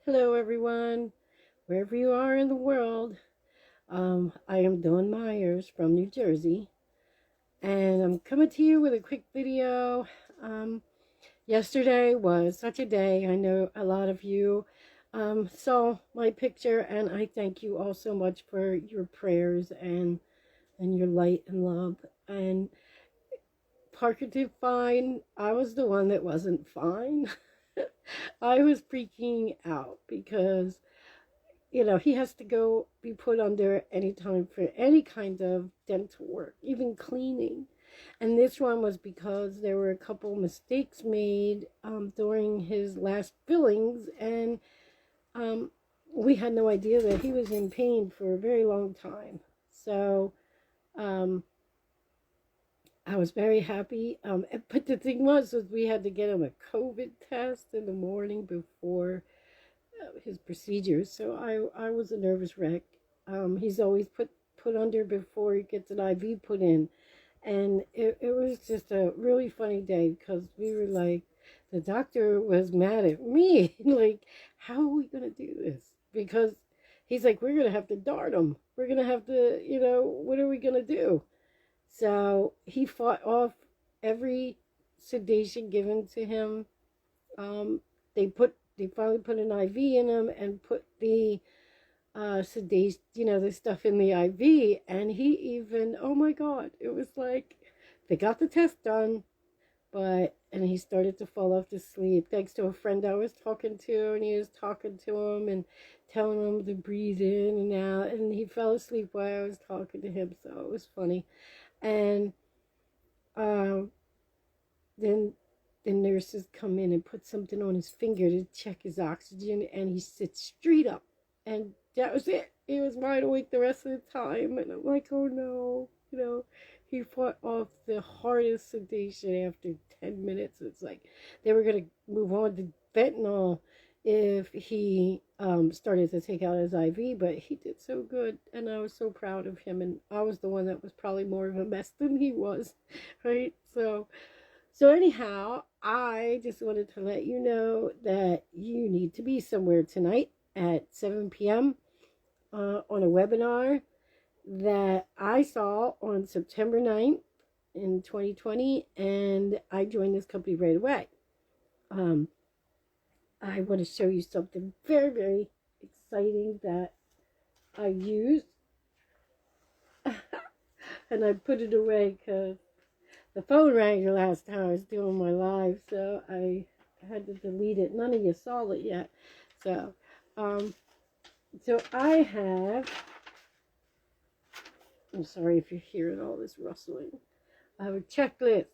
Hello, everyone, wherever you are in the world. I am Dawn Myers from New Jersey, and I'm coming to you with a quick video. Um, Yesterday was such a day. I know a lot of you saw my picture, and I thank you all so much for your prayers and your light and love. And Parker did fine. I was the one that wasn't fine. I was freaking out because he has to go be put under any time for any kind of dental work, even cleaning. And this one was because there were a couple mistakes made during his last fillings, and um, we had no idea that he was in pain for a very long time. So um, I was very happy. But the thing was we had to get him a COVID test in the morning before his procedures. So I was a nervous wreck. He's always put under before he gets an IV put in. And it was just a really funny day because we were like, the doctor was mad at me. Like, how are we going to do this? Because he's like, we're going to have to dart him. We're going to have to, what are we going to do? So he fought off every sedation given to him. Um, they finally put an IV in him and put the sedation, the stuff in the IV. And he even, oh my God, it was like they got the test done, and he started to fall off to sleep thanks to a friend I was talking to, and he was talking to him and telling him to breathe in and out, and he fell asleep while I was talking to him. So it was funny. And um, then the nurses come in and put something on his finger to check his oxygen, and he sits straight up, and that was it. He was wide awake the rest of the time, and I'm like, oh no, he fought off the hardest sedation after 10 minutes. It's like they were going to move on to fentanyl if he started to take out his IV, but he did so good, and I was so proud of him, and I was the one that was probably more of a mess than he was, right? So anyhow, I just wanted to let you know that you need to be somewhere tonight at 7 p.m. On a webinar that I saw on September 9th in 2020, and I joined this company right away. I want to show you something very, very exciting that I used, and I put it away because the phone rang the last time I was doing my live, so I had to delete it. None of you saw it yet. So, so I have, I'm sorry if you're hearing all this rustling. I have a checklist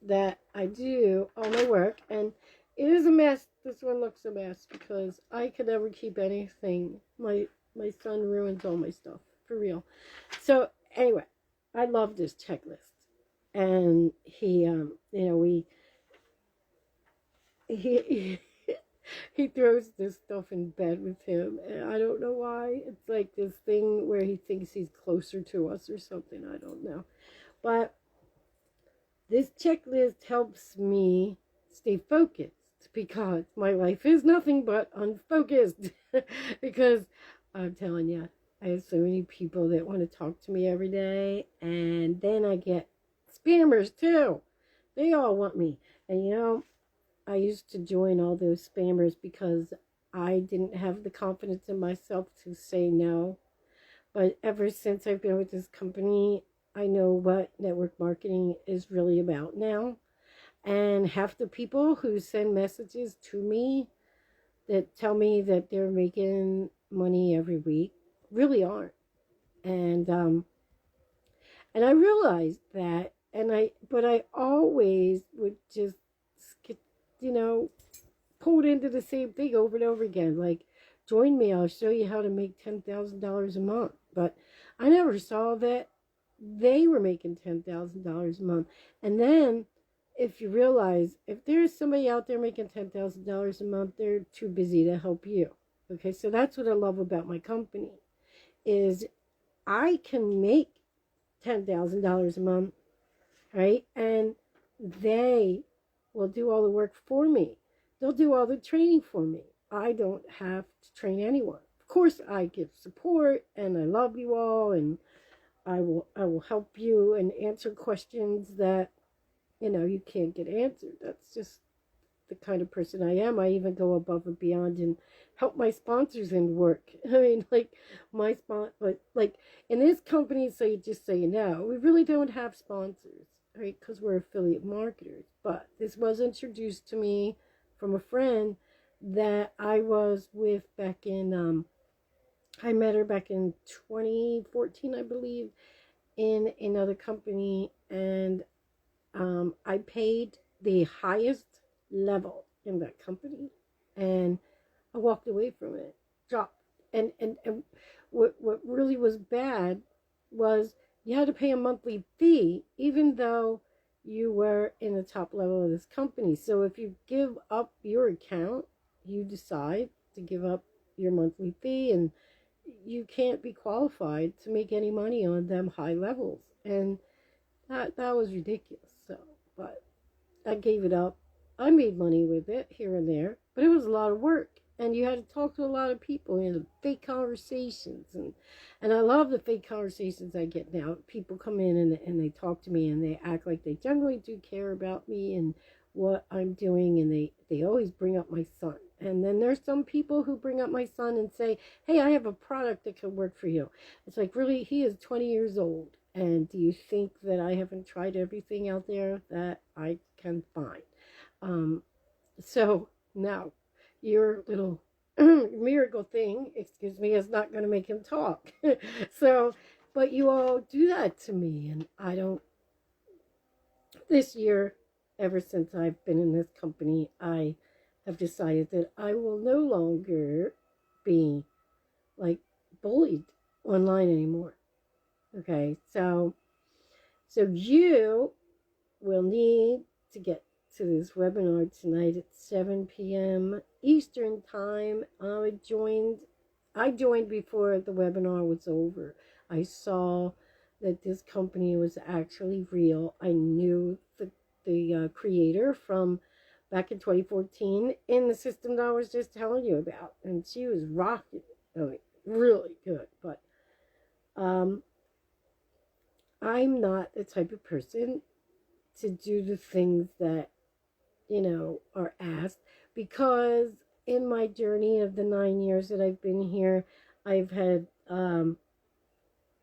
that I do all my work, and it is a mess. This one looks a mess because I could never keep anything. My son ruins all my stuff, for real. So anyway, I love this checklist. And he he he throws this stuff in bed with him, and I don't know why. It's like this thing where he thinks he's closer to us or something. I don't know, but this checklist helps me stay focused because my life is nothing but unfocused. Because I'm telling you, I have so many people that want to talk to me every day, and then I get spammers too. They all want me. And I used to join all those spammers because I didn't have the confidence in myself to say no. But ever since I've been with this company, I know what network marketing is really about now. And half the people who send messages to me that tell me that they're making money every week really aren't. And I realized that, but I always would just get, pulled into the same thing over and over again. Like, join me, I'll show you how to make $10,000 a month. But I never saw that they were making $10,000 a month. And then, if you realize, if there's somebody out there making $10,000 a month, they're too busy to help you. Okay, so that's what I love about my company, is I can make $10,000 a month, right? And they will do all the work for me. They'll do all the training for me. I don't have to train anyone. Of course, I give support and I love you all, and I will help you and answer questions that you can't get answered. That's just the kind of person I am. I even go above and beyond and help my sponsors in work. I mean, like but like in this company, so you know, we really don't have sponsors, right? Because we're affiliate marketers. But this was introduced to me from a friend that I was with back in. I met her back in 2014, I believe, in another company, and I paid the highest level in that company, and I walked away from it, dropped. And what really was bad was you had to pay a monthly fee, even though you were in the top level of this company. So if you give up your account, you decide to give up your monthly fee, and you can't be qualified to make any money on them high levels. And that was ridiculous. So, but I gave it up. I made money with it here and there, but it was a lot of work. And you had to talk to a lot of people, fake conversations. And I love the fake conversations I get now. People come in and they talk to me and they act like they generally do care about me and what I'm doing. And they always bring up my son. And then there's some people who bring up my son and say, hey, I have a product that could work for you. It's like, really, he is 20 years old. And do you think that I haven't tried everything out there that I can find? So now your little miracle thing, excuse me, is not going to make him talk. So, but you all do that to me. And I don't, this year, ever since I've been in this company, I have decided that I will no longer be like bullied online anymore. Okay, so you will need to get to this webinar tonight at 7 p.m. Eastern time. I joined before the webinar was over. I saw that this company was actually real. I knew the creator from back in 2014 in the system that I was just telling you about, and she was rocking. I mean, really good. But I'm not the type of person to do the things that, are asked, because in my journey of the 9 years that I've been here, I've had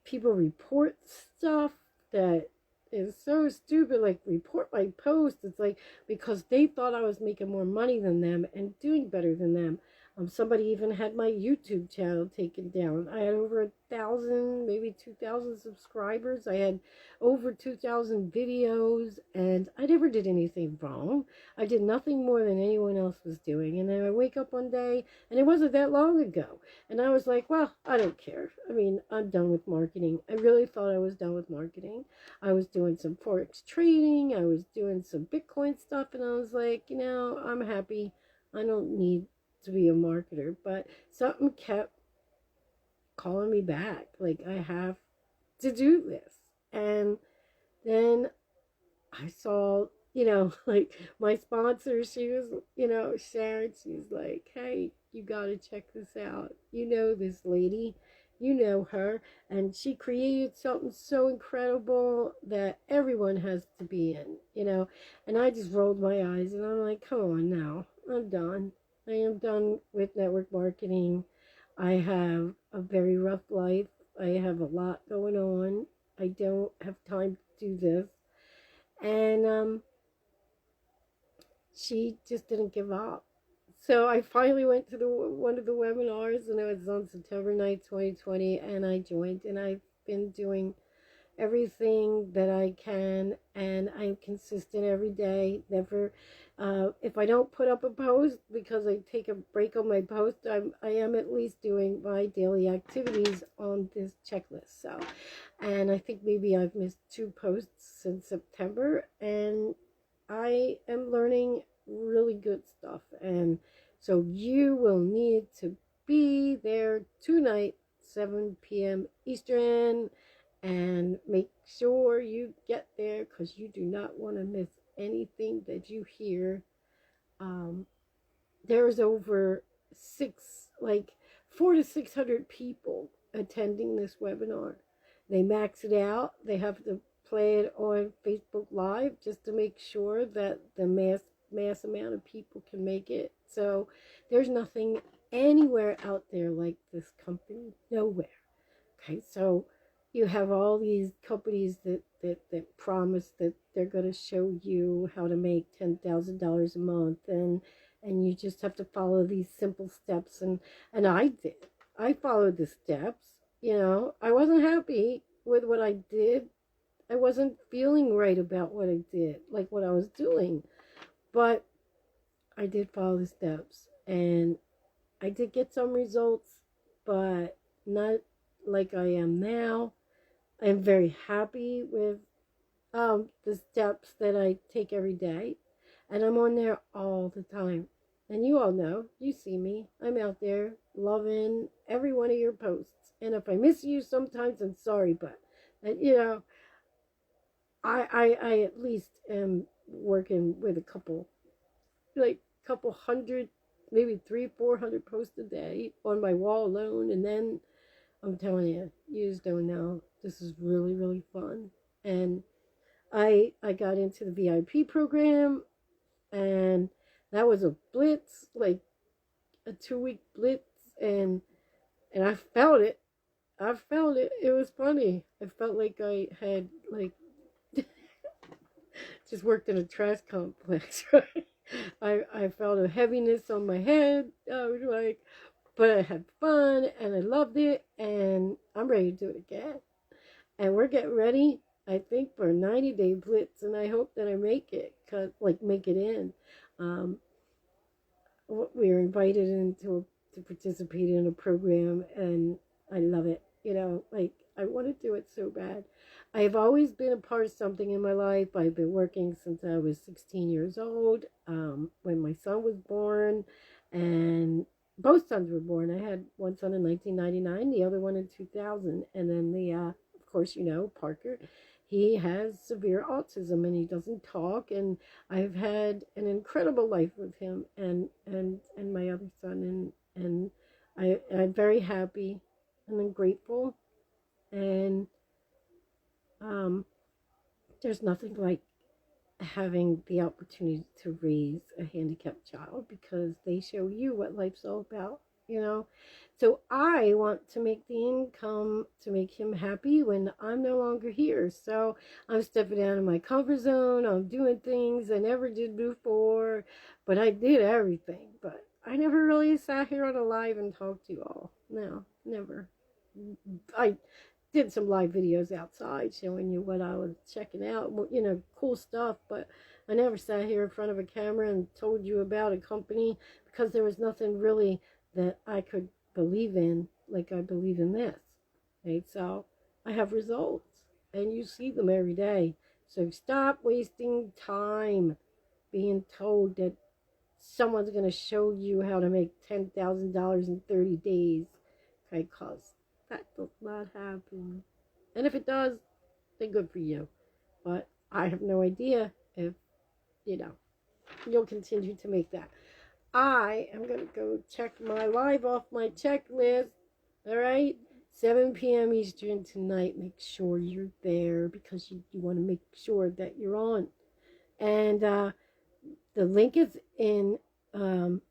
people report stuff that is so stupid, like report my post. It's like, because they thought I was making more money than them and doing better than them. Somebody even had my YouTube channel taken down. I had over 1,000, maybe 2,000 subscribers. I had over 2,000 videos, and I never did anything wrong. I did nothing more than anyone else was doing. And then I wake up one day, and it wasn't that long ago, and I was like, well, I don't care. I mean, I'm done with marketing. I really thought I was done with marketing. I was doing some Forex trading. I was doing some Bitcoin stuff, and I was like, I'm happy. I don't need to be a marketer. But something kept calling me back, like I have to do this. And then I saw, like my sponsor, she was, Sharon, she's like, hey, you gotta check this out. This lady, her, and she created something so incredible that everyone has to be in. And I just rolled my eyes and I'm like, come on now, I'm done. I am done with network marketing. I have a very rough life. I have a lot going on. I don't have time to do this. And she just didn't give up. So I finally went to one of the webinars, and it was on September 9th, 2020, and I joined, and I've been doing everything that I can, and I'm consistent every day. Never, if I don't put up a post because I take a break on my post, I am at least doing my daily activities on this checklist. So, and I think maybe I've missed 2 posts since September, and I am learning really good stuff. And so you will need to be there tonight, 7 p.m. Eastern, and make sure you get there, because you do not want to miss anything that you hear. There's over like 400 to 600 people attending this webinar. They max it out. They have to play it on Facebook Live just to make sure that the mass amount of people can make it. So there's nothing anywhere out there like this company. Nowhere. Okay, so you have all these companies that promise that they're going to show you how to make $10,000 a month, and you just have to follow these simple steps, and I did. I followed the steps. You know, I wasn't happy with what I did. I wasn't feeling right about what I did, like what I was doing, but I did follow the steps, and I did get some results, but not like I am now. I'm very happy with the steps that I take every day, and I'm on there all the time. And you all know, you see me, I'm out there loving every one of your posts. And if I miss you sometimes, I'm sorry, but you know, I at least am working with a couple hundred, maybe 300-400 posts a day on my wall alone. And then I'm telling you, you just don't know. This is really, really fun. And I got into the VIP program, and that was a blitz, like a 2-week blitz, and I felt it. I felt it. It was funny. I felt like I had like just worked in a trash complex. Right? I felt a heaviness on my head. I was like, but I had fun and I loved it, and I'm ready to do it again. And we're getting ready, I think, for a 90-day blitz, and I hope that I make it, make it in. We were invited to participate in a program, and I love it. You know, like, I want to do it so bad. I have always been a part of something in my life. I've been working since I was 16 years old, when my son was born, and both sons were born. I had one son in 1999, the other one in 2000, and then of course, you know, Parker, he has severe autism and he doesn't talk, and I've had an incredible life with him and my other son, and I'm very happy and I'm grateful, and there's nothing like having the opportunity to raise a handicapped child, because they show you what life's all about, you know. So I want to make the income to make him happy when I'm no longer here. So I'm stepping out of my comfort zone. I'm doing things I never did before, but I did everything. But I never really sat here on a live and talked to you all. No, never. I did some live videos outside showing you what I was checking out, you know, cool stuff, but I never sat here in front of a camera and told you about a company, because there was nothing really that I could believe in like I believe in this. Right? So I have results, and you see them every day. So stop wasting time being told that someone's going to show you how to make $10,000 in 30 days. Okay, cause that does not happen. And if it does, then good for you. But I have no idea if, you know, you'll continue to make that. I am going to go check my live off my checklist. All right? 7 p.m. Eastern tonight. Make sure you're there, because you want to make sure that you're on. And the link is in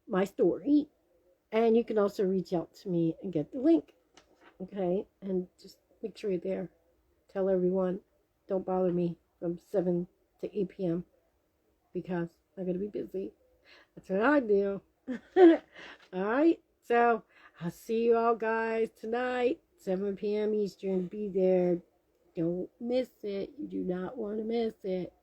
my story. And you can also reach out to me and get the link. Okay? And just make sure you're there. Tell everyone, don't bother me from 7 to 8 p.m. because I'm going to be busy. That's what I do. All right. So I'll see you all guys tonight, 7 p.m. Eastern. Be there. Don't miss it. You do not want to miss it.